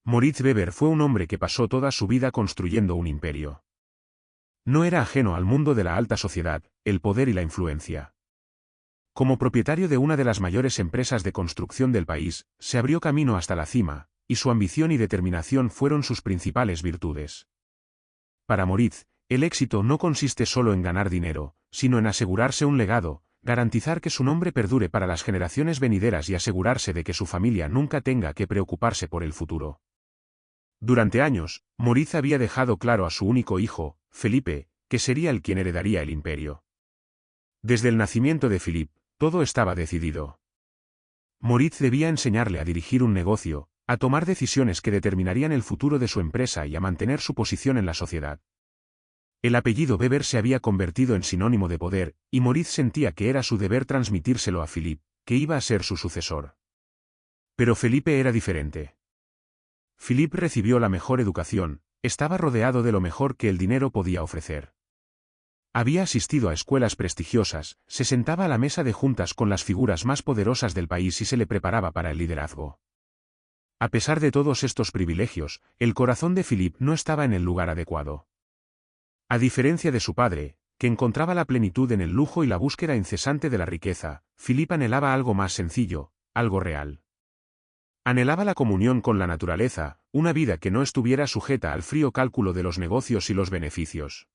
Moritz Weber fue un hombre que pasó toda su vida construyendo un imperio. No era ajeno al mundo de la alta sociedad, el poder y la influencia. Como propietario de una de las mayores empresas de construcción del país, se abrió camino hasta la cima, y su ambición y determinación fueron sus principales virtudes. Para Moritz, el éxito no consiste solo en ganar dinero, sino en asegurarse un legado, garantizar que su nombre perdure para las generaciones venideras y asegurarse de que su familia nunca tenga que preocuparse por el futuro. Durante años, Moritz había dejado claro a su único hijo, Felipe, que sería el quien heredaría el imperio. Desde el nacimiento de Philippe, todo estaba decidido. Moritz debía enseñarle a dirigir un negocio, a tomar decisiones que determinarían el futuro de su empresa y a mantener su posición en la sociedad. El apellido Weber se había convertido en sinónimo de poder, y Moritz sentía que era su deber transmitírselo a Philippe, que iba a ser su sucesor. Pero Felipe era diferente. Philippe recibió la mejor educación, estaba rodeado de lo mejor que el dinero podía ofrecer. Había asistido a escuelas prestigiosas, se sentaba a la mesa de juntas con las figuras más poderosas del país y se le preparaba para el liderazgo. A pesar de todos estos privilegios, el corazón de Philippe no estaba en el lugar adecuado. A diferencia de su padre, que encontraba la plenitud en el lujo y la búsqueda incesante de la riqueza, Philippe anhelaba algo más sencillo, algo real. Anhelaba la comunión con la naturaleza, una vida que no estuviera sujeta al frío cálculo de los negocios y los beneficios.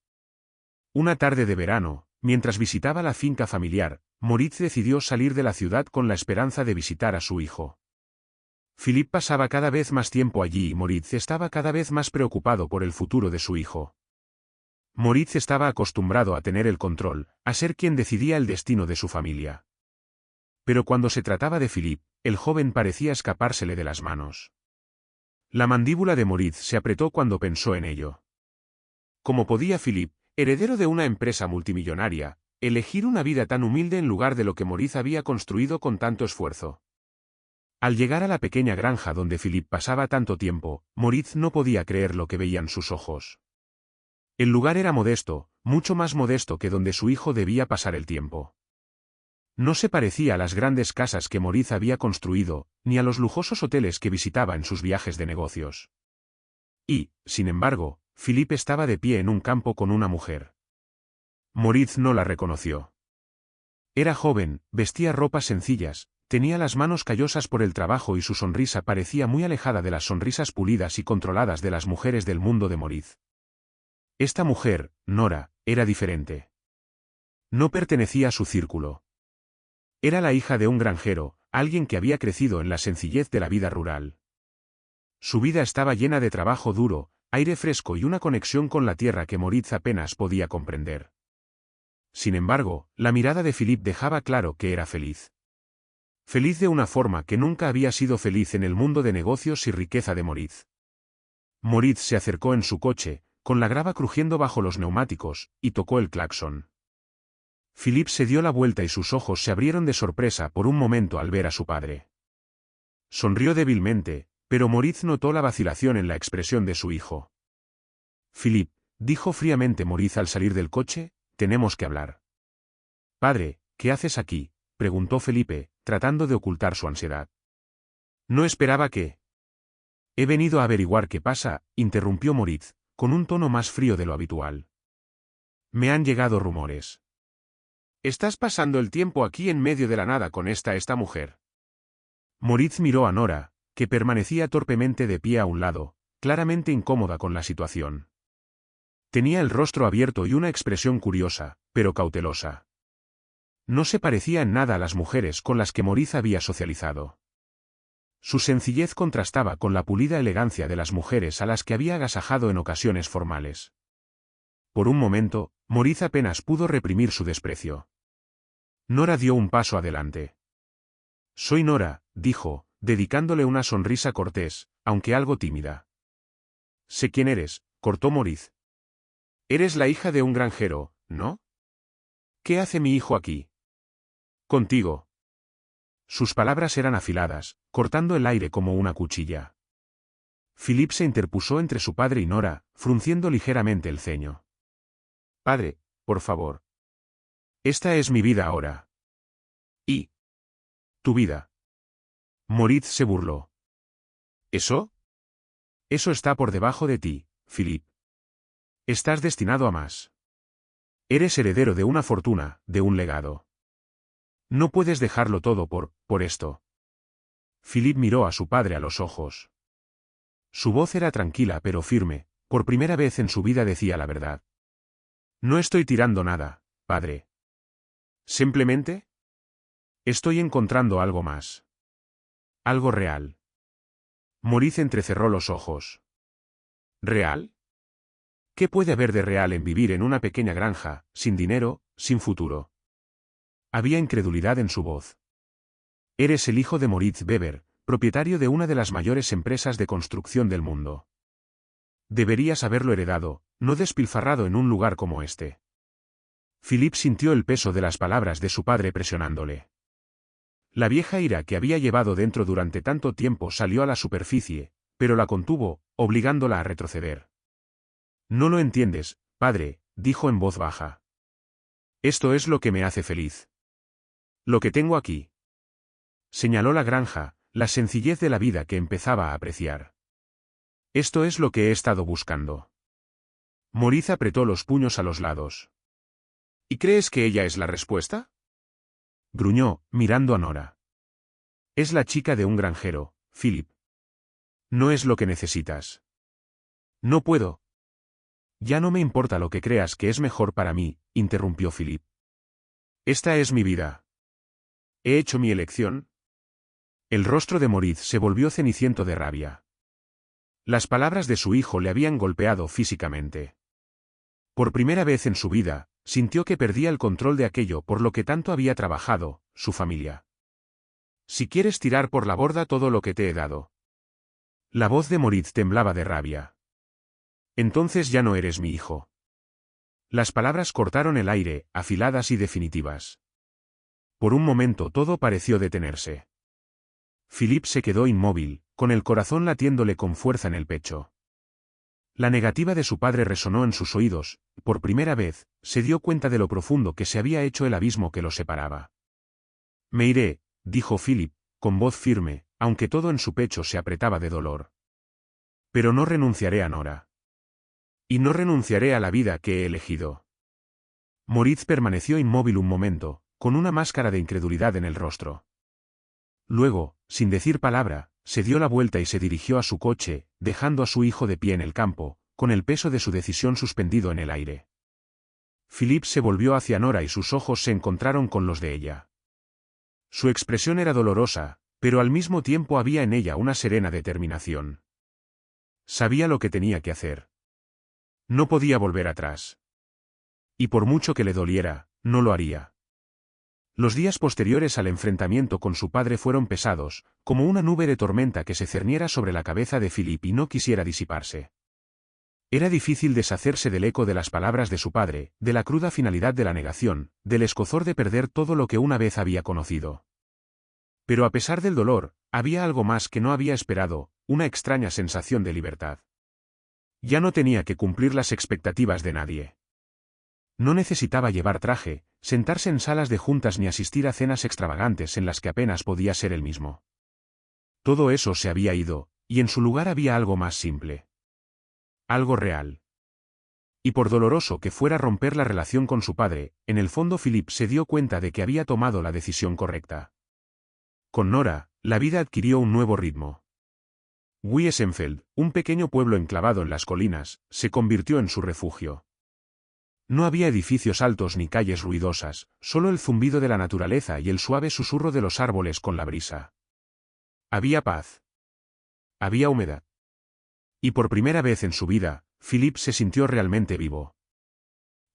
Una tarde de verano, mientras visitaba la finca familiar, Moritz decidió salir de la ciudad con la esperanza de visitar a su hijo. Philippe pasaba cada vez más tiempo allí y Moritz estaba cada vez más preocupado por el futuro de su hijo. Moritz estaba acostumbrado a tener el control, a ser quien decidía el destino de su familia. Pero cuando se trataba de Philippe, el joven parecía escapársele de las manos. La mandíbula de Moritz se apretó cuando pensó en ello. ¿Cómo podía Philippe, heredero de una empresa multimillonaria, elegir una vida tan humilde en lugar de lo que Moritz había construido con tanto esfuerzo? Al llegar a la pequeña granja donde Philippe pasaba tanto tiempo, Moritz no podía creer lo que veían sus ojos. El lugar era modesto, mucho más modesto que donde su hijo debía pasar el tiempo. No se parecía a las grandes casas que Moritz había construido, ni a los lujosos hoteles que visitaba en sus viajes de negocios. Y, sin embargo, Philippe estaba de pie en un campo con una mujer. Moritz no la reconoció. Era joven, vestía ropas sencillas, tenía las manos callosas por el trabajo y su sonrisa parecía muy alejada de las sonrisas pulidas y controladas de las mujeres del mundo de Moritz. Esta mujer, Nora, era diferente. No pertenecía a su círculo. Era la hija de un granjero, alguien que había crecido en la sencillez de la vida rural. Su vida estaba llena de trabajo duro, aire fresco y una conexión con la tierra que Moritz apenas podía comprender. Sin embargo, la mirada de Philippe dejaba claro que era feliz. Feliz de una forma que nunca había sido feliz en el mundo de negocios y riqueza de Moritz. Moritz se acercó en su coche, con la grava crujiendo bajo los neumáticos, y tocó el claxon. Philippe se dio la vuelta y sus ojos se abrieron de sorpresa por un momento al ver a su padre. Sonrió débilmente, pero Moritz notó la vacilación en la expresión de su hijo. Philippe, dijo fríamente Moritz al salir del coche, tenemos que hablar. Padre, ¿qué haces aquí?, preguntó Felipe, tratando de ocultar su ansiedad. No esperaba que... He venido a averiguar qué pasa, interrumpió Moritz, con un tono más frío de lo habitual. Me han llegado rumores. ¿Estás pasando el tiempo aquí en medio de la nada con esta mujer? Moritz miró a Nora, que permanecía torpemente de pie a un lado, claramente incómoda con la situación. Tenía el rostro abierto y una expresión curiosa, pero cautelosa. No se parecía en nada a las mujeres con las que Moritz había socializado. Su sencillez contrastaba con la pulida elegancia de las mujeres a las que había agasajado en ocasiones formales. Por un momento, Moritz apenas pudo reprimir su desprecio. Nora dio un paso adelante. Soy Nora, dijo, dedicándole una sonrisa cortés, aunque algo tímida. Sé quién eres, cortó Moritz. Eres la hija de un granjero, ¿no? ¿Qué hace mi hijo aquí? Contigo. Sus palabras eran afiladas, cortando el aire como una cuchilla. Philippe se interpuso entre su padre y Nora, frunciendo ligeramente el ceño. Padre, por favor. Esta es mi vida ahora. ¿Y tu vida? Moritz se burló. ¿Eso? Eso está por debajo de ti, Philip. Estás destinado a más. Eres heredero de una fortuna, de un legado. No puedes dejarlo todo por esto. Philip miró a su padre a los ojos. Su voz era tranquila pero firme, por primera vez en su vida decía la verdad. No estoy tirando nada, padre. ¿Simplemente? Estoy encontrando algo más. Algo real. Maurice entrecerró los ojos. ¿Real? ¿Qué puede haber de real en vivir en una pequeña granja, sin dinero, sin futuro? Había incredulidad en su voz. Eres el hijo de Moritz Weber, propietario de una de las mayores empresas de construcción del mundo. Deberías haberlo heredado, no despilfarrado en un lugar como este. Philip sintió el peso de las palabras de su padre presionándole. La vieja ira que había llevado dentro durante tanto tiempo salió a la superficie, pero la contuvo, obligándola a retroceder. No lo entiendes, padre, dijo en voz baja. Esto es lo que me hace feliz. Lo que tengo aquí. Señaló la granja, la sencillez de la vida que empezaba a apreciar. Esto es lo que he estado buscando. Maurice apretó los puños a los lados. ¿Y crees que ella es la respuesta? Gruñó, mirando a Nora. Es la chica de un granjero, Philip. No es lo que necesitas. No puedo. Ya no me importa lo que creas que es mejor para mí, interrumpió Philip. Esta es mi vida. ¿He hecho mi elección? El rostro de Maurice se volvió ceniciento de rabia. Las palabras de su hijo le habían golpeado físicamente. Por primera vez en su vida, sintió que perdía el control de aquello por lo que tanto había trabajado, su familia. Si quieres tirar por la borda todo lo que te he dado. La voz de Maurice temblaba de rabia. Entonces ya no eres mi hijo. Las palabras cortaron el aire, afiladas y definitivas. Por un momento todo pareció detenerse. Philip se quedó inmóvil, con el corazón latiéndole con fuerza en el pecho. La negativa de su padre resonó en sus oídos, y por primera vez, se dio cuenta de lo profundo que se había hecho el abismo que los separaba. Me iré, dijo Philip, con voz firme, aunque todo en su pecho se apretaba de dolor. Pero no renunciaré a Nora. Y no renunciaré a la vida que he elegido. Maurice permaneció inmóvil un momento, con una máscara de incredulidad en el rostro. Luego, sin decir palabra, se dio la vuelta y se dirigió a su coche, dejando a su hijo de pie en el campo, con el peso de su decisión suspendido en el aire. Philip se volvió hacia Nora y sus ojos se encontraron con los de ella. Su expresión era dolorosa, pero al mismo tiempo había en ella una serena determinación. Sabía lo que tenía que hacer. No podía volver atrás. Y por mucho que le doliera, no lo haría. Los días posteriores al enfrentamiento con su padre fueron pesados, como una nube de tormenta que se cerniera sobre la cabeza de Philip y no quisiera disiparse. Era difícil deshacerse del eco de las palabras de su padre, de la cruda finalidad de la negación, del escozor de perder todo lo que una vez había conocido. Pero a pesar del dolor, había algo más que no había esperado, una extraña sensación de libertad. Ya no tenía que cumplir las expectativas de nadie. No necesitaba llevar traje, sentarse en salas de juntas ni asistir a cenas extravagantes en las que apenas podía ser él mismo. Todo eso se había ido, y en su lugar había algo más simple. Algo real. Y por doloroso que fuera romper la relación con su padre, en el fondo Philip se dio cuenta de que había tomado la decisión correcta. Con Nora, la vida adquirió un nuevo ritmo. Wiesenfeld, un pequeño pueblo enclavado en las colinas, se convirtió en su refugio. No había edificios altos ni calles ruidosas, solo el zumbido de la naturaleza y el suave susurro de los árboles con la brisa. Había paz. Había humedad. Y por primera vez en su vida, Philip se sintió realmente vivo.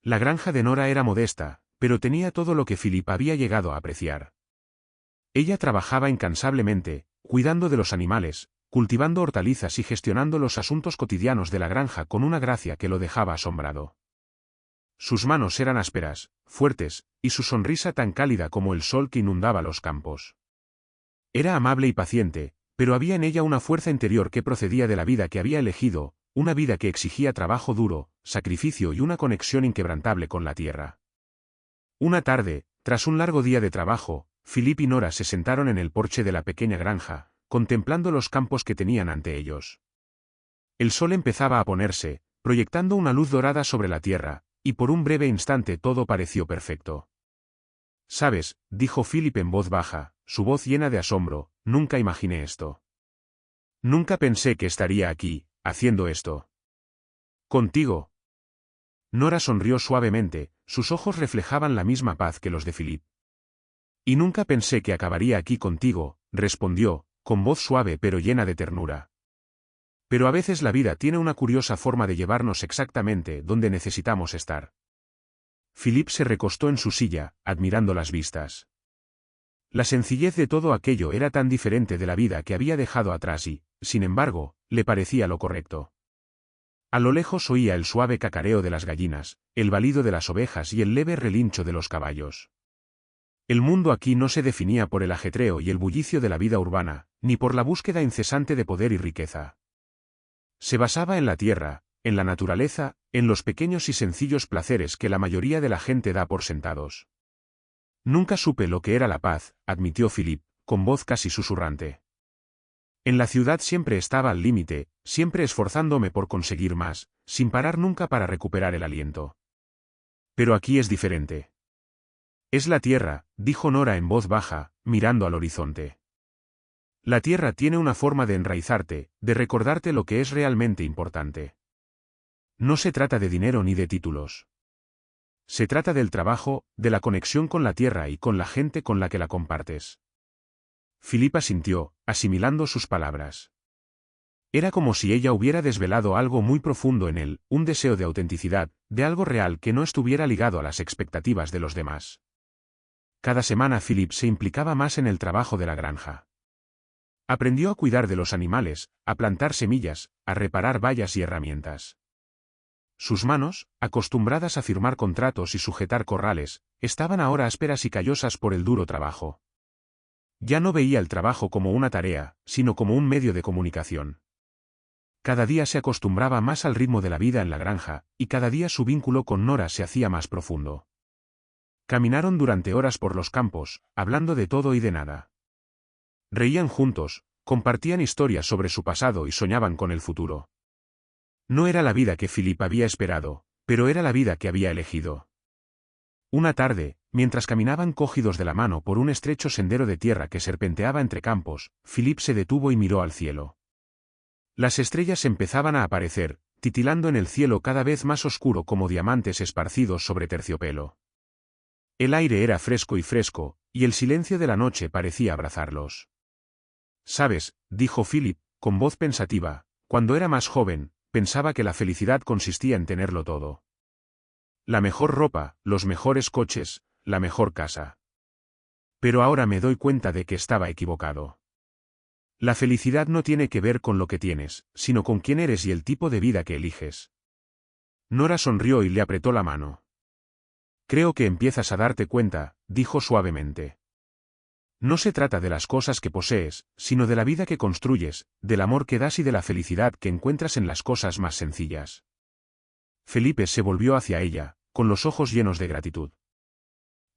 La granja de Nora era modesta, pero tenía todo lo que Philip había llegado a apreciar. Ella trabajaba incansablemente, cuidando de los animales, cultivando hortalizas y gestionando los asuntos cotidianos de la granja con una gracia que lo dejaba asombrado. Sus manos eran ásperas, fuertes, y su sonrisa tan cálida como el sol que inundaba los campos. Era amable y paciente, pero había en ella una fuerza interior que procedía de la vida que había elegido, una vida que exigía trabajo duro, sacrificio y una conexión inquebrantable con la tierra. Una tarde, tras un largo día de trabajo, Philip y Nora se sentaron en el porche de la pequeña granja, contemplando los campos que tenían ante ellos. El sol empezaba a ponerse, proyectando una luz dorada sobre la tierra, y por un breve instante todo pareció perfecto. «Sabes», dijo Philip en voz baja, su voz llena de asombro, «nunca imaginé esto. Nunca pensé que estaría aquí, haciendo esto. Contigo». Nora sonrió suavemente, sus ojos reflejaban la misma paz que los de Philip. «Y nunca pensé que acabaría aquí contigo», respondió, con voz suave pero llena de ternura. «Pero a veces la vida tiene una curiosa forma de llevarnos exactamente donde necesitamos estar». Philip se recostó en su silla, admirando las vistas. La sencillez de todo aquello era tan diferente de la vida que había dejado atrás y, sin embargo, le parecía lo correcto. A lo lejos oía el suave cacareo de las gallinas, el balido de las ovejas y el leve relincho de los caballos. El mundo aquí no se definía por el ajetreo y el bullicio de la vida urbana, ni por la búsqueda incesante de poder y riqueza. Se basaba en la tierra, en la naturaleza, en los pequeños y sencillos placeres que la mayoría de la gente da por sentados. «Nunca supe lo que era la paz», admitió Philip, con voz casi susurrante. «En la ciudad siempre estaba al límite, siempre esforzándome por conseguir más, sin parar nunca para recuperar el aliento. Pero aquí es diferente». «Es la tierra», dijo Nora en voz baja, mirando al horizonte. «La tierra tiene una forma de enraizarte, de recordarte lo que es realmente importante. No se trata de dinero ni de títulos. Se trata del trabajo, de la conexión con la tierra y con la gente con la que la compartes». Philip asintió, asimilando sus palabras. Era como si ella hubiera desvelado algo muy profundo en él, un deseo de autenticidad, de algo real que no estuviera ligado a las expectativas de los demás. Cada semana Philip se implicaba más en el trabajo de la granja. Aprendió a cuidar de los animales, a plantar semillas, a reparar vallas y herramientas. Sus manos, acostumbradas a firmar contratos y sujetar corrales, estaban ahora ásperas y callosas por el duro trabajo. Ya no veía el trabajo como una tarea, sino como un medio de comunicación. Cada día se acostumbraba más al ritmo de la vida en la granja, y cada día su vínculo con Nora se hacía más profundo. Caminaron durante horas por los campos, hablando de todo y de nada. Reían juntos, compartían historias sobre su pasado y soñaban con el futuro. No era la vida que Philip había esperado, pero era la vida que había elegido. Una tarde, mientras caminaban cogidos de la mano por un estrecho sendero de tierra que serpenteaba entre campos, Philip se detuvo y miró al cielo. Las estrellas empezaban a aparecer, titilando en el cielo cada vez más oscuro como diamantes esparcidos sobre terciopelo. El aire era fresco, y el silencio de la noche parecía abrazarlos. «Sabes», dijo Philip, con voz pensativa, «cuando era más joven, pensaba que la felicidad consistía en tenerlo todo. La mejor ropa, los mejores coches, la mejor casa. Pero ahora me doy cuenta de que estaba equivocado. La felicidad no tiene que ver con lo que tienes, sino con quién eres y el tipo de vida que eliges». Nora sonrió y le apretó la mano. «Creo que empiezas a darte cuenta», dijo suavemente. «No se trata de las cosas que posees, sino de la vida que construyes, del amor que das y de la felicidad que encuentras en las cosas más sencillas». Felipe se volvió hacia ella, con los ojos llenos de gratitud.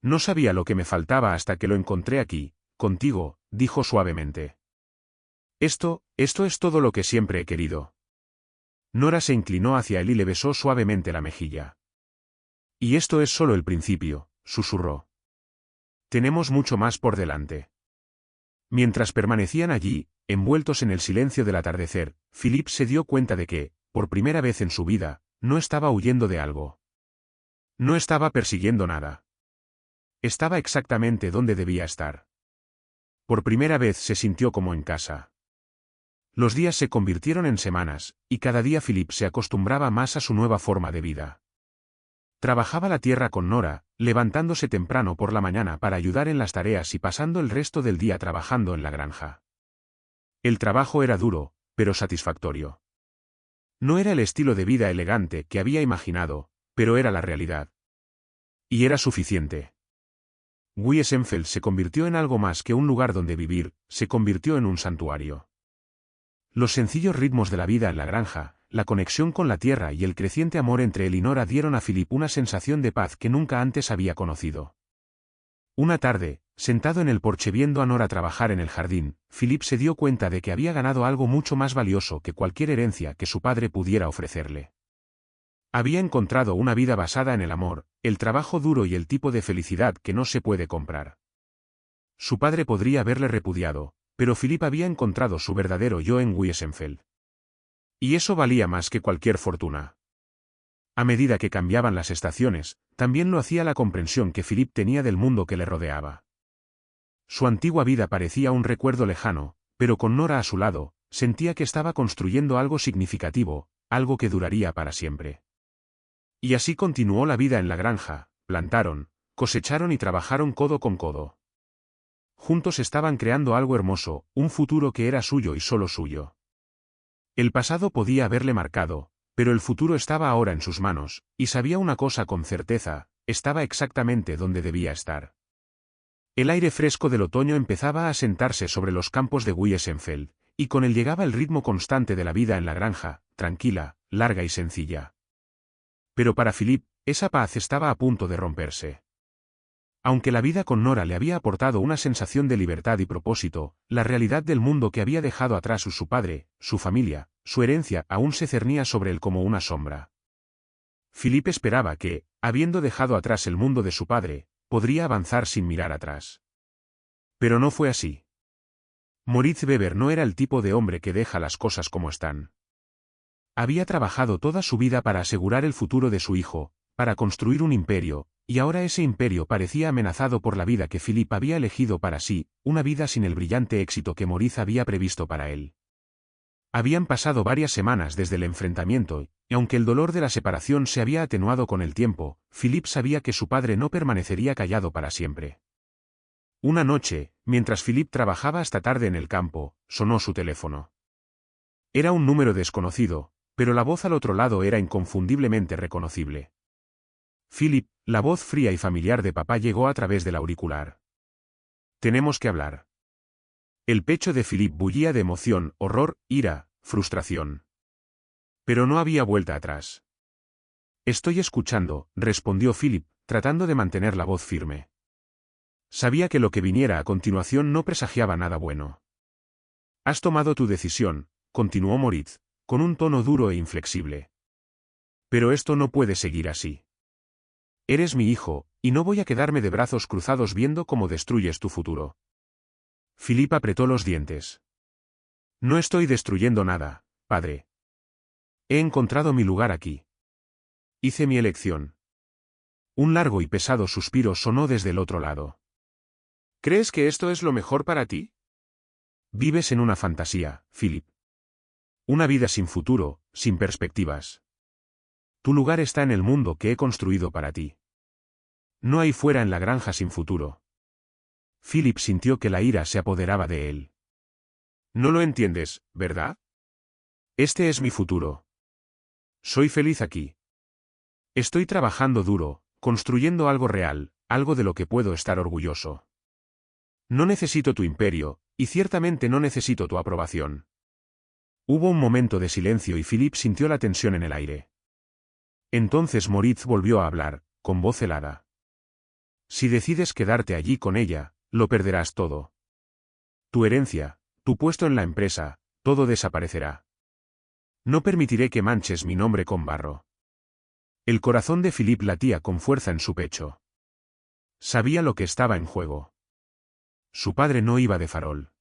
«No sabía lo que me faltaba hasta que lo encontré aquí, contigo», dijo suavemente. Esto es todo lo que siempre he querido». Nora se inclinó hacia él y le besó suavemente la mejilla. «Y esto es solo el principio», susurró. «Tenemos mucho más por delante». Mientras permanecían allí, envueltos en el silencio del atardecer, Philip se dio cuenta de que, por primera vez en su vida, no estaba huyendo de algo. No estaba persiguiendo nada. Estaba exactamente donde debía estar. Por primera vez se sintió como en casa. Los días se convirtieron en semanas, y cada día Philip se acostumbraba más a su nueva forma de vida. Trabajaba la tierra con Nora, levantándose temprano por la mañana para ayudar en las tareas y pasando el resto del día trabajando en la granja. El trabajo era duro, pero satisfactorio. No era el estilo de vida elegante que había imaginado, pero era la realidad. Y era suficiente. Wiesenfeld se convirtió en algo más que un lugar donde vivir, se convirtió en un santuario. Los sencillos ritmos de la vida en la granja, la conexión con la tierra y el creciente amor entre él y Nora dieron a Philip una sensación de paz que nunca antes había conocido. Una tarde, Sentado en el porche viendo a Nora trabajar en el jardín, Philip se dio cuenta de que había ganado algo mucho más valioso que cualquier herencia que su padre pudiera ofrecerle. Había encontrado una vida basada en el amor, el trabajo duro y el tipo de felicidad que no se puede comprar. Su padre podría haberle repudiado, pero Philip había encontrado su verdadero yo en Wiesenfeld. Y eso valía más que cualquier fortuna. A medida que cambiaban las estaciones, también lo hacía la comprensión que Philip tenía del mundo que le rodeaba. Su antigua vida parecía un recuerdo lejano, pero con Nora a su lado, sentía que estaba construyendo algo significativo, algo que duraría para siempre. Y así continuó la vida en la granja, plantaron, cosecharon y trabajaron codo con codo. Juntos estaban creando algo hermoso, un futuro que era suyo y solo suyo. El pasado podía haberle marcado, pero el futuro estaba ahora en sus manos, y sabía una cosa con certeza, estaba exactamente donde debía estar. El aire fresco del otoño empezaba a asentarse sobre los campos de Wiesenfeld, y con él llegaba el ritmo constante de la vida en la granja, tranquila, larga y sencilla. Pero para Philip, esa paz estaba a punto de romperse. Aunque la vida con Nora le había aportado una sensación de libertad y propósito, la realidad del mundo que había dejado atrás su padre, su familia, su herencia aún se cernía sobre él como una sombra. Philip esperaba que, habiendo dejado atrás el mundo de su padre, podría avanzar sin mirar atrás. Pero no fue así. Moritz Weber no era el tipo de hombre que deja las cosas como están. Había trabajado toda su vida para asegurar el futuro de su hijo, para construir un imperio, y ahora ese imperio parecía amenazado por la vida que Philip había elegido para sí, una vida sin el brillante éxito que Moritz había previsto para él. Habían pasado varias semanas desde el enfrentamiento, y aunque el dolor de la separación se había atenuado con el tiempo, Philip sabía que su padre no permanecería callado para siempre. Una noche, mientras Philip trabajaba hasta tarde en el campo, sonó su teléfono. Era un número desconocido, pero la voz al otro lado era inconfundiblemente reconocible. Philip, la voz fría y familiar de papá llegó a través del auricular. Tenemos que hablar. El pecho de Philip bullía de emoción, horror, ira, frustración. Pero no había vuelta atrás. Estoy escuchando, respondió Philip, tratando de mantener la voz firme. Sabía que lo que viniera a continuación no presagiaba nada bueno. Has tomado tu decisión, continuó Moritz, con un tono duro e inflexible. Pero esto no puede seguir así. Eres mi hijo, y no voy a quedarme de brazos cruzados viendo cómo destruyes tu futuro. Philip apretó los dientes. No estoy destruyendo nada, padre. He encontrado mi lugar aquí. Hice mi elección. Un largo y pesado suspiro sonó desde el otro lado. ¿Crees que esto es lo mejor para ti? Vives en una fantasía, Philip. Una vida sin futuro, sin perspectivas. Tu lugar está en el mundo que he construido para ti. No hay fuera en la granja sin futuro. Philip sintió que la ira se apoderaba de él. No lo entiendes, ¿verdad? Este es mi futuro. Soy feliz aquí. Estoy trabajando duro, construyendo algo real, algo de lo que puedo estar orgulloso. No necesito tu imperio, y ciertamente no necesito tu aprobación. Hubo un momento de silencio y Philip sintió la tensión en el aire. Entonces Moritz volvió a hablar, con voz helada. Si decides quedarte allí con ella, lo perderás todo. Tu herencia, tu puesto en la empresa, todo desaparecerá. No permitiré que manches mi nombre con barro. El corazón de Philip latía con fuerza en su pecho. Sabía lo que estaba en juego. Su padre no iba de farol.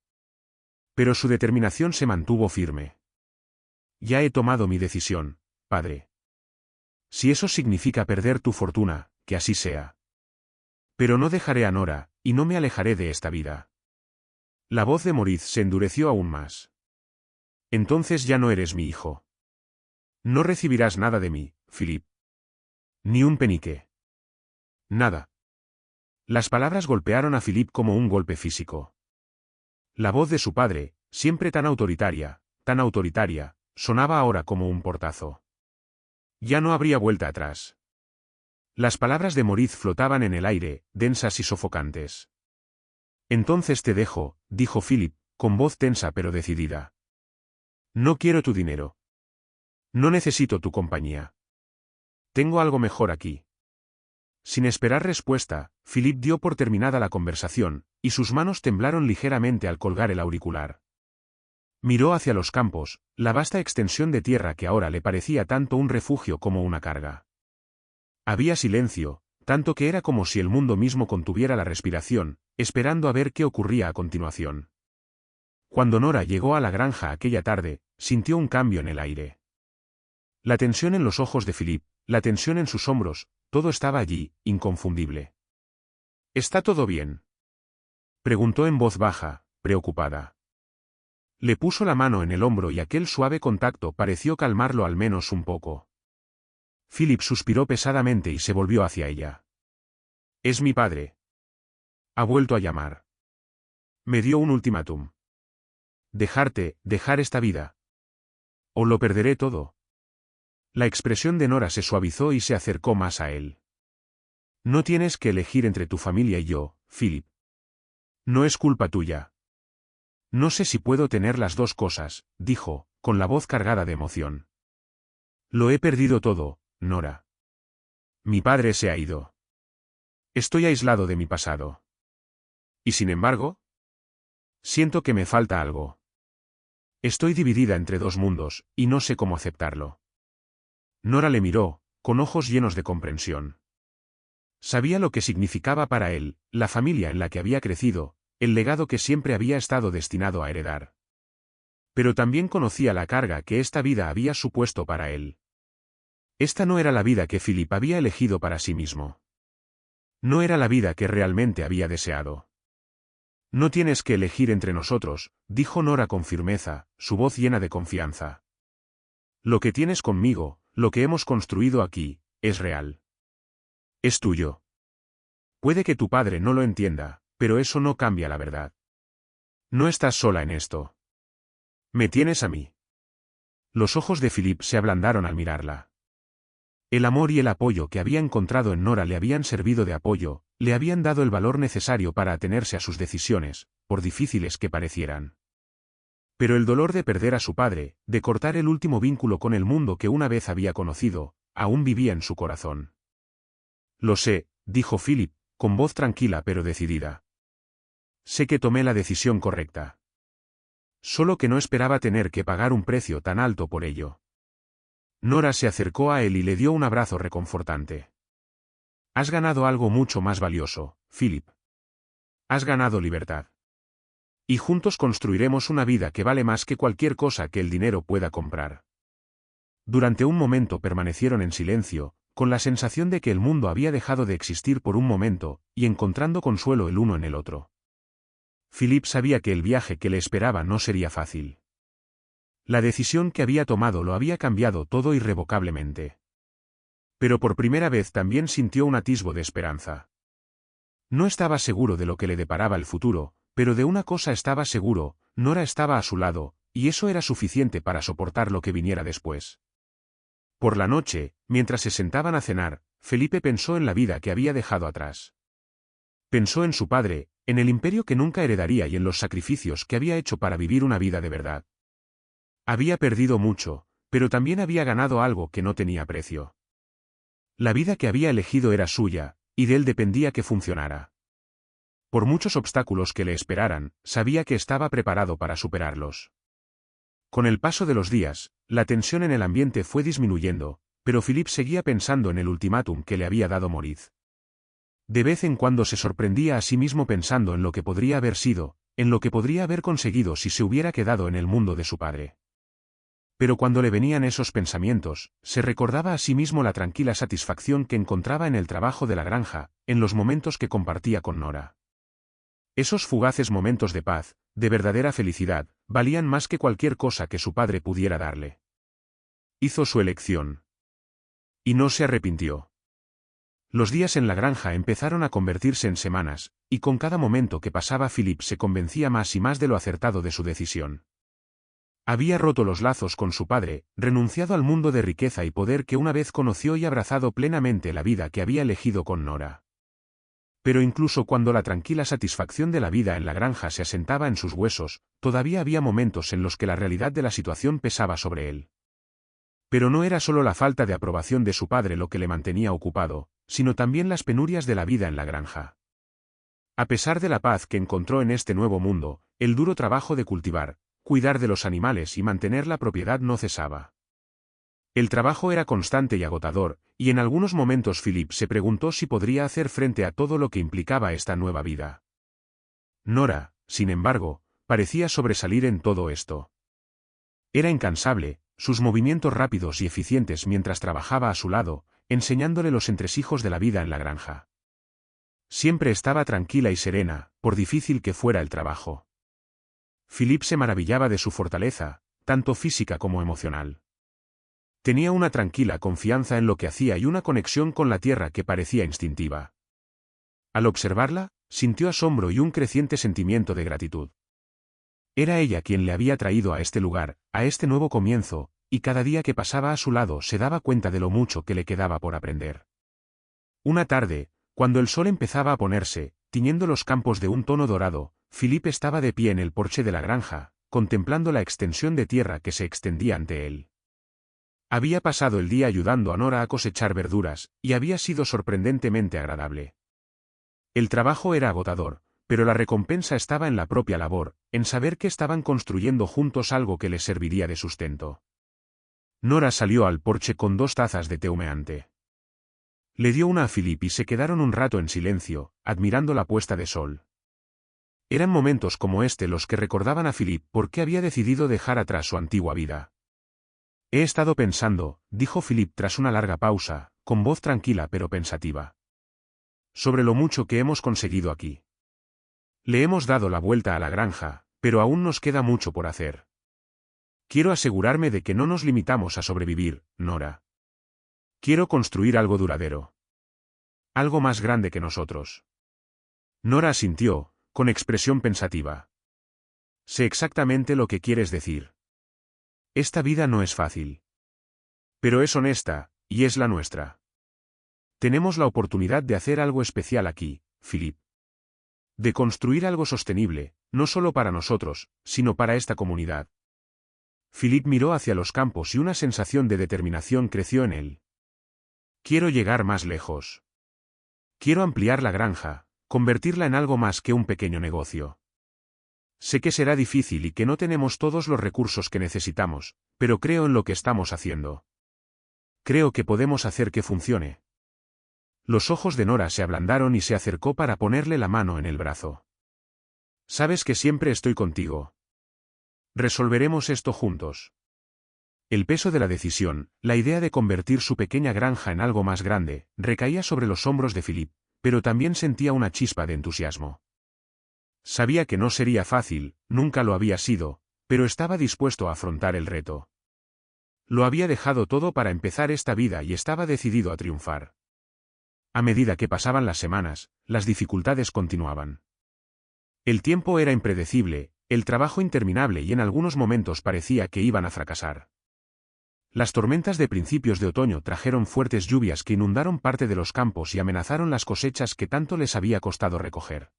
Pero su determinación se mantuvo firme. Ya he tomado mi decisión, padre. Si eso significa perder tu fortuna, que así sea. Pero no dejaré a Nora, y no me alejaré de esta vida. La voz de Moritz se endureció aún más. Entonces ya no eres mi hijo. No recibirás nada de mí, Philip. Ni un penique. Nada. Las palabras golpearon a Philip como un golpe físico. La voz de su padre, siempre tan autoritaria, sonaba ahora como un portazo. Ya no habría vuelta atrás. Las palabras de Moritz flotaban en el aire, densas y sofocantes. Entonces te dejo, dijo Philip, con voz tensa pero decidida. No quiero tu dinero. No necesito tu compañía. Tengo algo mejor aquí. Sin esperar respuesta, Philip dio por terminada la conversación, y sus manos temblaron ligeramente al colgar el auricular. Miró hacia los campos, la vasta extensión de tierra que ahora le parecía tanto un refugio como una carga. Había silencio, tanto que era como si el mundo mismo contuviera la respiración, esperando a ver qué ocurría a continuación. Cuando Nora llegó a la granja aquella tarde, sintió un cambio en el aire. La tensión en los ojos de Philip, la tensión en sus hombros, todo estaba allí, inconfundible. ¿Está todo bien?, preguntó en voz baja, preocupada. Le puso la mano en el hombro y aquel suave contacto pareció calmarlo al menos un poco. Philip suspiró pesadamente y se volvió hacia ella. «Es mi padre. Ha vuelto a llamar. Me dio un ultimátum. Dejar esta vida. O lo perderé todo». La expresión de Nora se suavizó y se acercó más a él. «No tienes que elegir entre tu familia y yo, Philip. No es culpa tuya». «No sé si puedo tener las dos cosas», dijo, con la voz cargada de emoción. «Lo he perdido todo, Nora. Mi padre se ha ido. Estoy aislado de mi pasado. Y sin embargo, siento que me falta algo. Estoy dividida entre dos mundos, y no sé cómo aceptarlo». Nora le miró, con ojos llenos de comprensión. Sabía lo que significaba para él, la familia en la que había crecido, el legado que siempre había estado destinado a heredar. Pero también conocía la carga que esta vida había supuesto para él. Esta no era la vida que Philip había elegido para sí mismo. No era la vida que realmente había deseado. «No tienes que elegir entre nosotros», dijo Nora con firmeza, su voz llena de confianza. «Lo que tienes conmigo, lo que hemos construido aquí, es real. Es tuyo. Puede que tu padre no lo entienda, pero eso no cambia la verdad. No estás sola en esto. Me tienes a mí». Los ojos de Philip se ablandaron al mirarla. El amor y el apoyo que había encontrado en Nora le habían servido de apoyo, le habían dado el valor necesario para atenerse a sus decisiones, por difíciles que parecieran. Pero el dolor de perder a su padre, de cortar el último vínculo con el mundo que una vez había conocido, aún vivía en su corazón. «Lo sé», dijo Philip, con voz tranquila pero decidida. «Sé que tomé la decisión correcta. Solo que no esperaba tener que pagar un precio tan alto por ello». Nora se acercó a él y le dio un abrazo reconfortante. «Has ganado algo mucho más valioso, Philip. Has ganado libertad. Y juntos construiremos una vida que vale más que cualquier cosa que el dinero pueda comprar». Durante un momento permanecieron en silencio, con la sensación de que el mundo había dejado de existir por un momento, y encontrando consuelo el uno en el otro. Philip sabía que el viaje que le esperaba no sería fácil. La decisión que había tomado lo había cambiado todo irrevocablemente. Pero por primera vez también sintió un atisbo de esperanza. No estaba seguro de lo que le deparaba el futuro, pero de una cosa estaba seguro, Nora estaba a su lado, y eso era suficiente para soportar lo que viniera después. Por la noche, mientras se sentaban a cenar, Felipe pensó en la vida que había dejado atrás. Pensó en su padre, en el imperio que nunca heredaría y en los sacrificios que había hecho para vivir una vida de verdad. Había perdido mucho, pero también había ganado algo que no tenía precio. La vida que había elegido era suya, y de él dependía que funcionara. Por muchos obstáculos que le esperaran, sabía que estaba preparado para superarlos. Con el paso de los días, la tensión en el ambiente fue disminuyendo, pero Philip seguía pensando en el ultimátum que le había dado Moritz. De vez en cuando se sorprendía a sí mismo pensando en lo que podría haber sido, en lo que podría haber conseguido si se hubiera quedado en el mundo de su padre. Pero cuando le venían esos pensamientos, se recordaba a sí mismo la tranquila satisfacción que encontraba en el trabajo de la granja, en los momentos que compartía con Nora. Esos fugaces momentos de paz, de verdadera felicidad, valían más que cualquier cosa que su padre pudiera darle. Hizo su elección. Y no se arrepintió. Los días en la granja empezaron a convertirse en semanas, y con cada momento que pasaba Philip se convencía más y más de lo acertado de su decisión. Había roto los lazos con su padre, renunciado al mundo de riqueza y poder que una vez conoció y abrazado plenamente la vida que había elegido con Nora. Pero incluso cuando la tranquila satisfacción de la vida en la granja se asentaba en sus huesos, todavía había momentos en los que la realidad de la situación pesaba sobre él. Pero no era solo la falta de aprobación de su padre lo que le mantenía ocupado, sino también las penurias de la vida en la granja. A pesar de la paz que encontró en este nuevo mundo, el duro trabajo de cultivar, cuidar de los animales y mantener la propiedad no cesaba. El trabajo era constante y agotador, y en algunos momentos Philip se preguntó si podría hacer frente a todo lo que implicaba esta nueva vida. Nora, sin embargo, parecía sobresalir en todo esto. Era incansable, sus movimientos rápidos y eficientes mientras trabajaba a su lado, enseñándole los entresijos de la vida en la granja. Siempre estaba tranquila y serena, por difícil que fuera el trabajo. Philip se maravillaba de su fortaleza, tanto física como emocional. Tenía una tranquila confianza en lo que hacía y una conexión con la tierra que parecía instintiva. Al observarla, sintió asombro y un creciente sentimiento de gratitud. Era ella quien le había traído a este lugar, a este nuevo comienzo, y cada día que pasaba a su lado se daba cuenta de lo mucho que le quedaba por aprender. Una tarde, cuando el sol empezaba a ponerse, tiñendo los campos de un tono dorado, Philip estaba de pie en el porche de la granja, contemplando la extensión de tierra que se extendía ante él. Había pasado el día ayudando a Nora a cosechar verduras, y había sido sorprendentemente agradable. El trabajo era agotador, pero la recompensa estaba en la propia labor, en saber que estaban construyendo juntos algo que les serviría de sustento. Nora salió al porche con 2 tazas de té humeante. Le dio una a Philip y se quedaron un rato en silencio, admirando la puesta de sol. Eran momentos como este los que recordaban a Philip por qué había decidido dejar atrás su antigua vida. He estado pensando, dijo Philip tras una larga pausa, con voz tranquila pero pensativa, sobre lo mucho que hemos conseguido aquí. Le hemos dado la vuelta a la granja, pero aún nos queda mucho por hacer. Quiero asegurarme de que no nos limitamos a sobrevivir, Nora. Quiero construir algo duradero. Algo más grande que nosotros. Nora asintió, con expresión pensativa. Sé exactamente lo que quieres decir. Esta vida no es fácil. Pero es honesta, y es la nuestra. Tenemos la oportunidad de hacer algo especial aquí, Philip. De construir algo sostenible, no solo para nosotros, sino para esta comunidad. Philip miró hacia los campos y una sensación de determinación creció en él. Quiero llegar más lejos. Quiero ampliar la granja, convertirla en algo más que un pequeño negocio. Sé que será difícil y que no tenemos todos los recursos que necesitamos, pero creo en lo que estamos haciendo. Creo que podemos hacer que funcione. Los ojos de Nora se ablandaron y se acercó para ponerle la mano en el brazo. Sabes que siempre estoy contigo. Resolveremos esto juntos. El peso de la decisión, la idea de convertir su pequeña granja en algo más grande, recaía sobre los hombros de Philip, pero también sentía una chispa de entusiasmo. Sabía que no sería fácil, nunca lo había sido, pero estaba dispuesto a afrontar el reto. Lo había dejado todo para empezar esta vida y estaba decidido a triunfar. A medida que pasaban las semanas, las dificultades continuaban. El tiempo era impredecible, el trabajo interminable y en algunos momentos parecía que iban a fracasar. Las tormentas de principios de otoño trajeron fuertes lluvias que inundaron parte de los campos y amenazaron las cosechas que tanto les había costado recoger.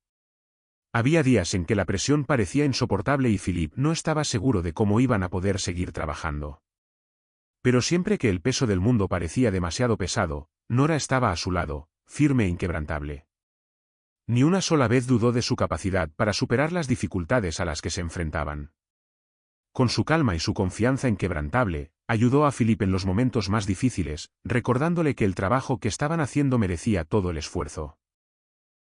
Había días en que la presión parecía insoportable y Philip no estaba seguro de cómo iban a poder seguir trabajando. Pero siempre que el peso del mundo parecía demasiado pesado, Nora estaba a su lado, firme e inquebrantable. Ni una sola vez dudó de su capacidad para superar las dificultades a las que se enfrentaban. Con su calma y su confianza inquebrantable, ayudó a Philip en los momentos más difíciles, recordándole que el trabajo que estaban haciendo merecía todo el esfuerzo.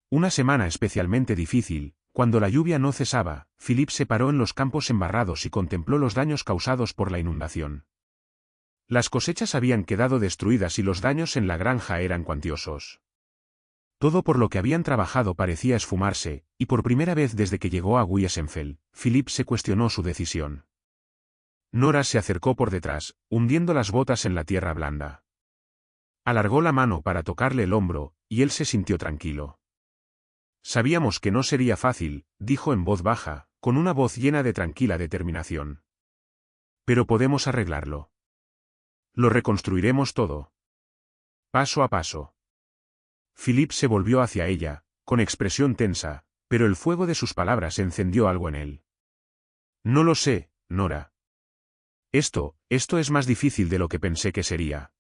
Una semana especialmente difícil, cuando la lluvia no cesaba, Philip se paró en los campos embarrados y contempló los daños causados por la inundación. Las cosechas habían quedado destruidas y los daños en la granja eran cuantiosos. Todo por lo que habían trabajado parecía esfumarse, y por primera vez desde que llegó a Wiesenfeld, Philip se cuestionó su decisión. Nora se acercó por detrás, hundiendo las botas en la tierra blanda. Alargó la mano para tocarle el hombro, y él se sintió tranquilo. Sabíamos que no sería fácil, dijo en voz baja, con una voz llena de tranquila determinación. Pero podemos arreglarlo. Lo reconstruiremos todo. Paso a paso. Philip se volvió hacia ella, con expresión tensa, pero el fuego de sus palabras encendió algo en él. No lo sé, Nora. Esto es más difícil de lo que pensé que sería.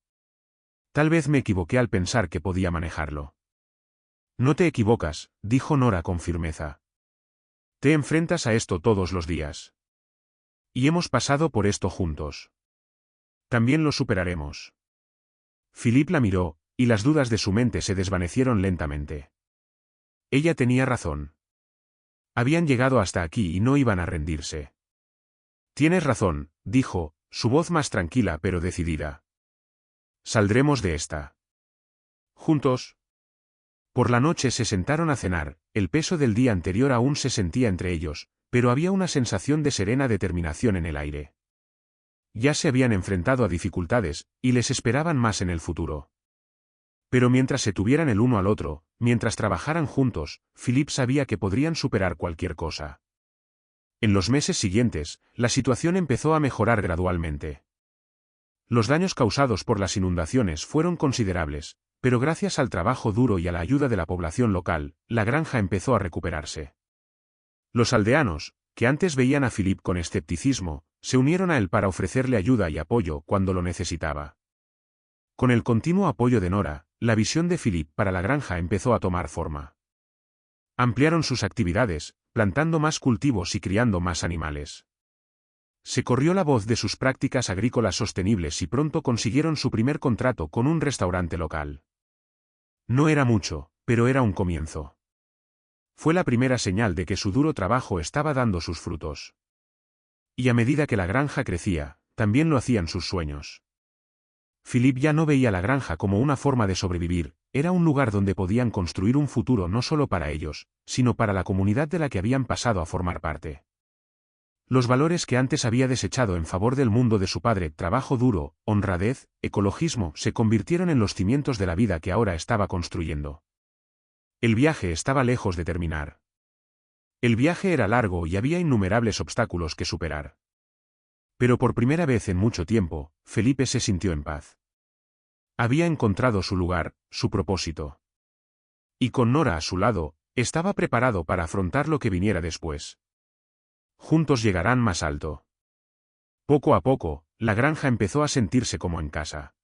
Tal vez me equivoqué al pensar que podía manejarlo. No te equivocas, dijo Nora con firmeza. Te enfrentas a esto todos los días. Y hemos pasado por esto juntos. También lo superaremos. Philip la miró, y las dudas de su mente se desvanecieron lentamente. Ella tenía razón. Habían llegado hasta aquí y no iban a rendirse. Tienes razón, dijo, su voz más tranquila pero decidida. Saldremos de esta. Juntos. Por la noche se sentaron a cenar, el peso del día anterior aún se sentía entre ellos, pero había una sensación de serena determinación en el aire. Ya se habían enfrentado a dificultades, y les esperaban más en el futuro. Pero mientras se tuvieran el uno al otro, mientras trabajaran juntos, Philip sabía que podrían superar cualquier cosa. En los meses siguientes, la situación empezó a mejorar gradualmente. Los daños causados por las inundaciones fueron considerables, pero gracias al trabajo duro y a la ayuda de la población local, la granja empezó a recuperarse. Los aldeanos, que antes veían a Philip con escepticismo, se unieron a él para ofrecerle ayuda y apoyo cuando lo necesitaba. Con el continuo apoyo de Nora, la visión de Philip para la granja empezó a tomar forma. Ampliaron sus actividades, plantando más cultivos y criando más animales. Se corrió la voz de sus prácticas agrícolas sostenibles y pronto consiguieron su primer contrato con un restaurante local. No era mucho, pero era un comienzo. Fue la primera señal de que su duro trabajo estaba dando sus frutos. Y a medida que la granja crecía, también lo hacían sus sueños. Philip ya no veía la granja como una forma de sobrevivir, era un lugar donde podían construir un futuro no solo para ellos, sino para la comunidad de la que habían pasado a formar parte. Los valores que antes había desechado en favor del mundo de su padre, trabajo duro, honradez, ecologismo, se convirtieron en los cimientos de la vida que ahora estaba construyendo. El viaje estaba lejos de terminar. El viaje era largo y había innumerables obstáculos que superar. Pero por primera vez en mucho tiempo, Felipe se sintió en paz. Había encontrado su lugar, su propósito. Y con Nora a su lado, estaba preparado para afrontar lo que viniera después. Juntos llegarán más alto. Poco a poco, la granja empezó a sentirse como en casa.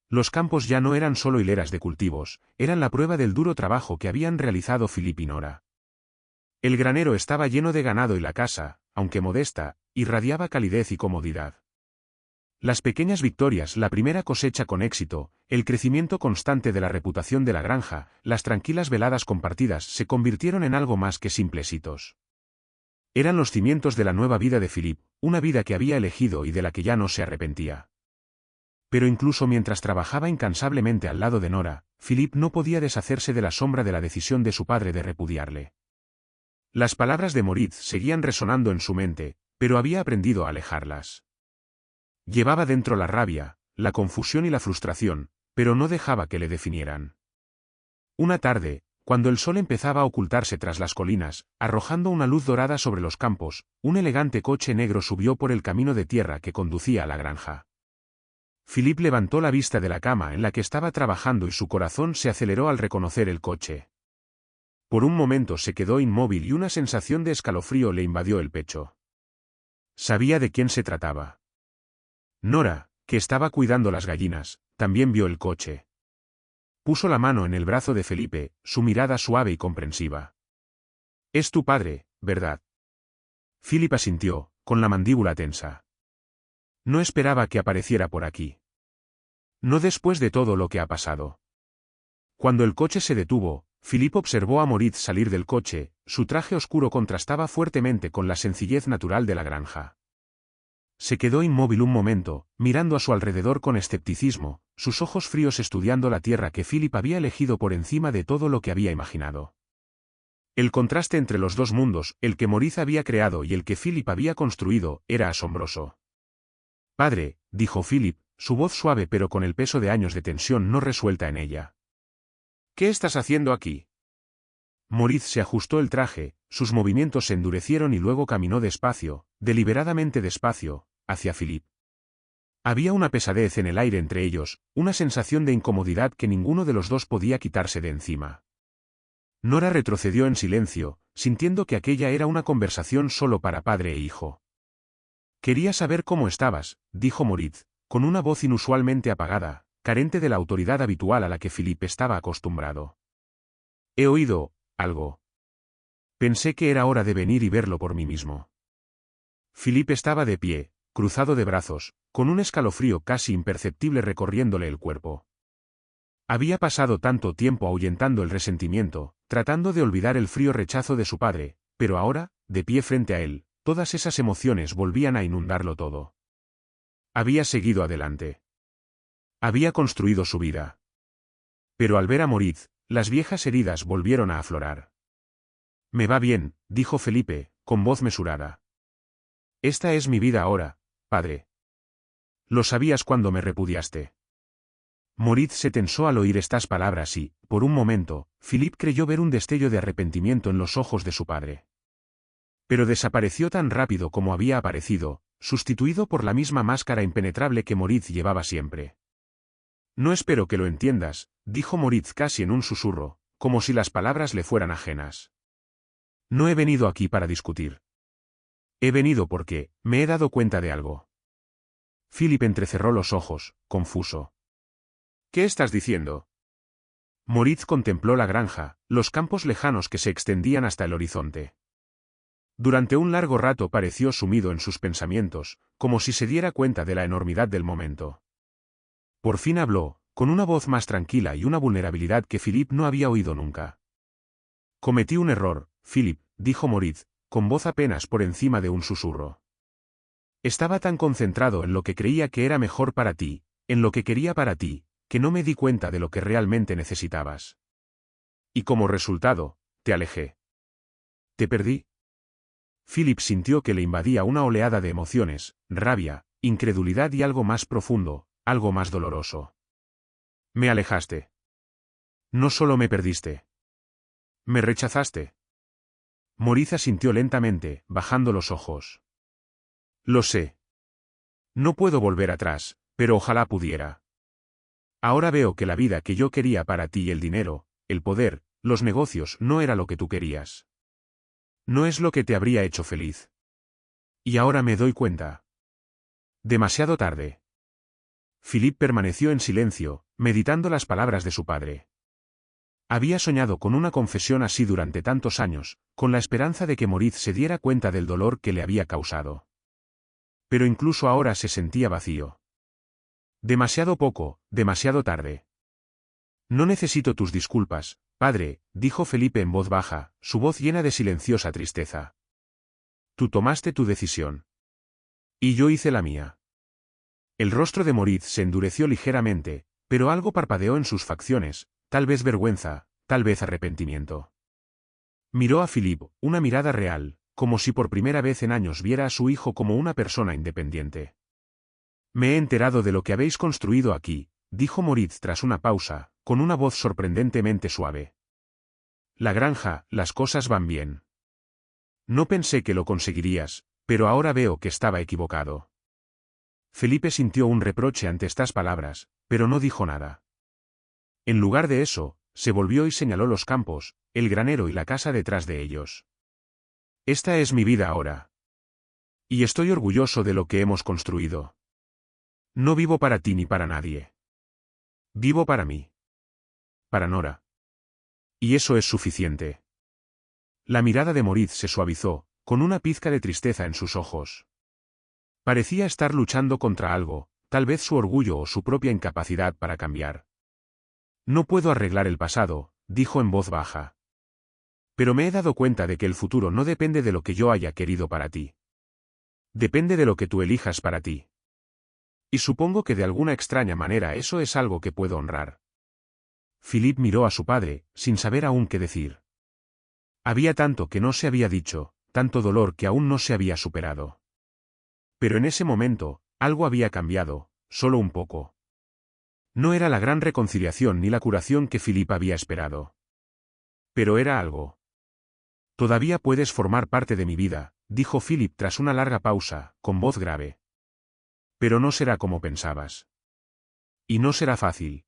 Los campos ya no eran solo hileras de cultivos, eran la prueba del duro trabajo que habían realizado Philip y Nora. El granero estaba lleno de ganado y la casa, aunque modesta, irradiaba calidez y comodidad. Las pequeñas victorias, la primera cosecha con éxito, el crecimiento constante de la reputación de la granja, las tranquilas veladas compartidas se convirtieron en algo más que simples hitos. Eran los cimientos de la nueva vida de Philip, una vida que había elegido y de la que ya no se arrepentía. Pero incluso mientras trabajaba incansablemente al lado de Nora, Philip no podía deshacerse de la sombra de la decisión de su padre de repudiarle. Las palabras de Moritz seguían resonando en su mente, pero había aprendido a alejarlas. Llevaba dentro la rabia, la confusión y la frustración, pero no dejaba que le definieran. Una tarde, cuando el sol empezaba a ocultarse tras las colinas, arrojando una luz dorada sobre los campos, un elegante coche negro subió por el camino de tierra que conducía a la granja. Philip levantó la vista de la cama en la que estaba trabajando y su corazón se aceleró al reconocer el coche. Por un momento se quedó inmóvil y una sensación de escalofrío le invadió el pecho. Sabía de quién se trataba. Nora, que estaba cuidando las gallinas, también vio el coche. Puso la mano en el brazo de Felipe, su mirada suave y comprensiva. «Es tu padre, ¿verdad?» Philip asintió, con la mandíbula tensa. No esperaba que apareciera por aquí. No después de todo lo que ha pasado. Cuando el coche se detuvo, Philip observó a Moritz salir del coche, su traje oscuro contrastaba fuertemente con la sencillez natural de la granja. Se quedó inmóvil un momento, mirando a su alrededor con escepticismo, sus ojos fríos estudiando la tierra que Philip había elegido por encima de todo lo que había imaginado. El contraste entre los dos mundos, el que Moritz había creado y el que Philip había construido, era asombroso. «Padre», dijo Philip, su voz suave pero con el peso de años de tensión no resuelta en ella. «¿Qué estás haciendo aquí?» Moritz se ajustó el traje, sus movimientos se endurecieron y luego caminó despacio, deliberadamente despacio, hacia Philip. Había una pesadez en el aire entre ellos, una sensación de incomodidad que ninguno de los dos podía quitarse de encima. Nora retrocedió en silencio, sintiendo que aquella era una conversación solo para padre e hijo. «Quería saber cómo estabas», dijo Moritz, con una voz inusualmente apagada, carente de la autoridad habitual a la que Philippe estaba acostumbrado. He oído algo. Pensé que era hora de venir y verlo por mí mismo. Philippe estaba de pie, cruzado de brazos, con un escalofrío casi imperceptible recorriéndole el cuerpo. Había pasado tanto tiempo ahuyentando el resentimiento, tratando de olvidar el frío rechazo de su padre, pero ahora, de pie frente a él, todas esas emociones volvían a inundarlo todo. Había seguido adelante. Había construido su vida. Pero al ver a Moritz, las viejas heridas volvieron a aflorar. Me va bien, dijo Felipe, con voz mesurada. Esta es mi vida ahora, padre. Lo sabías cuando me repudiaste. Moritz se tensó al oír estas palabras y, por un momento, Philippe creyó ver un destello de arrepentimiento en los ojos de su padre. Pero desapareció tan rápido como había aparecido, sustituido por la misma máscara impenetrable que Moritz llevaba siempre. No espero que lo entiendas, dijo Moritz casi en un susurro, como si las palabras le fueran ajenas. No he venido aquí para discutir. He venido porque, me he dado cuenta de algo. Philippe entrecerró los ojos, confuso. ¿Qué estás diciendo? Moritz contempló la granja, los campos lejanos que se extendían hasta el horizonte. Durante un largo rato pareció sumido en sus pensamientos, como si se diera cuenta de la enormidad del momento. Por fin habló, con una voz más tranquila y una vulnerabilidad que Philippe no había oído nunca. Cometí un error, Philippe, dijo Moritz, con voz apenas por encima de un susurro. Estaba tan concentrado en lo que creía que era mejor para ti, en lo que quería para ti, que no me di cuenta de lo que realmente necesitabas. Y como resultado, te alejé. ¿Te perdí? Philippe sintió que le invadía una oleada de emociones, rabia, incredulidad y algo más profundo, algo más doloroso. Me alejaste. No solo me perdiste. Me rechazaste. Moritz asintió lentamente, bajando los ojos. Lo sé. No puedo volver atrás, pero ojalá pudiera. Ahora veo que la vida que yo quería para ti y el dinero, el poder, los negocios no era lo que tú querías. No es lo que te habría hecho feliz. Y ahora me doy cuenta. Demasiado tarde. Philippe permaneció en silencio, meditando las palabras de su padre. Había soñado con una confesión así durante tantos años, con la esperanza de que Moritz se diera cuenta del dolor que le había causado. Pero incluso ahora se sentía vacío. Demasiado poco, demasiado tarde. No necesito tus disculpas, padre, dijo Felipe en voz baja, su voz llena de silenciosa tristeza. Tú tomaste tu decisión. Y yo hice la mía. El rostro de Moritz se endureció ligeramente, pero algo parpadeó en sus facciones, tal vez vergüenza, tal vez arrepentimiento. Miró a Philippe, una mirada real, como si por primera vez en años viera a su hijo como una persona independiente. Me he enterado de lo que habéis construido aquí, dijo Moritz tras una pausa, con una voz sorprendentemente suave. La granja, las cosas van bien. No pensé que lo conseguirías, pero ahora veo que estaba equivocado. Felipe sintió un reproche ante estas palabras, pero no dijo nada. En lugar de eso, se volvió y señaló los campos, el granero y la casa detrás de ellos. Esta es mi vida ahora. Y estoy orgulloso de lo que hemos construido. No vivo para ti ni para nadie. Vivo para mí. Para Nora. Y eso es suficiente. La mirada de Moritz se suavizó, con una pizca de tristeza en sus ojos. Parecía estar luchando contra algo, tal vez su orgullo o su propia incapacidad para cambiar. No puedo arreglar el pasado, dijo en voz baja. Pero me he dado cuenta de que el futuro no depende de lo que yo haya querido para ti. Depende de lo que tú elijas para ti. Y supongo que de alguna extraña manera eso es algo que puedo honrar. Philippe miró a su padre, sin saber aún qué decir. Había tanto que no se había dicho, tanto dolor que aún no se había superado. Pero en ese momento, algo había cambiado, solo un poco. No era la gran reconciliación ni la curación que Philippe había esperado. Pero era algo. Todavía puedes formar parte de mi vida, dijo Philippe tras una larga pausa, con voz grave. Pero no será como pensabas. Y no será fácil.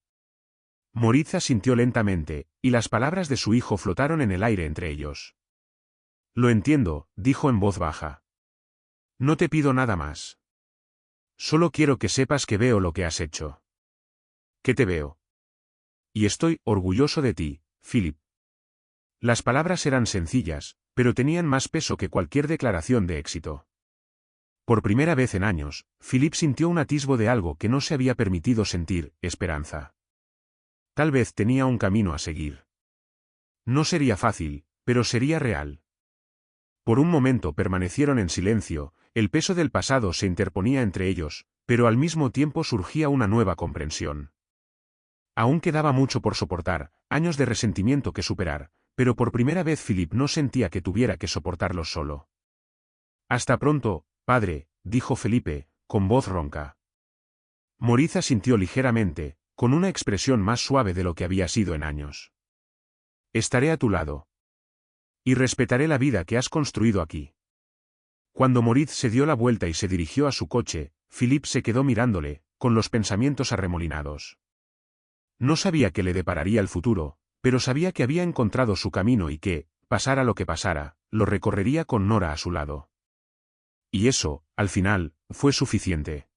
Moritz asintió lentamente, y las palabras de su hijo flotaron en el aire entre ellos. Lo entiendo, dijo en voz baja. No te pido nada más. Solo quiero que sepas que veo lo que has hecho. ¿Qué te veo? Y estoy orgulloso de ti, Philip. Las palabras eran sencillas, pero tenían más peso que cualquier declaración de éxito. Por primera vez en años, Philip sintió un atisbo de algo que no se había permitido sentir, esperanza. Tal vez tenía un camino a seguir. No sería fácil, pero sería real. Por un momento permanecieron en silencio, el peso del pasado se interponía entre ellos, pero al mismo tiempo surgía una nueva comprensión. Aún quedaba mucho por soportar, años de resentimiento que superar, pero por primera vez Philip no sentía que tuviera que soportarlos solo. Hasta pronto, padre, dijo Felipe, con voz ronca. Maurice asintió ligeramente, con una expresión más suave de lo que había sido en años. Estaré a tu lado. Y respetaré la vida que has construido aquí. Cuando Maurice se dio la vuelta y se dirigió a su coche, Philip se quedó mirándole, con los pensamientos arremolinados. No sabía qué le depararía el futuro, pero sabía que había encontrado su camino y que, pasara lo que pasara, lo recorrería con Nora a su lado. Y eso, al final, fue suficiente.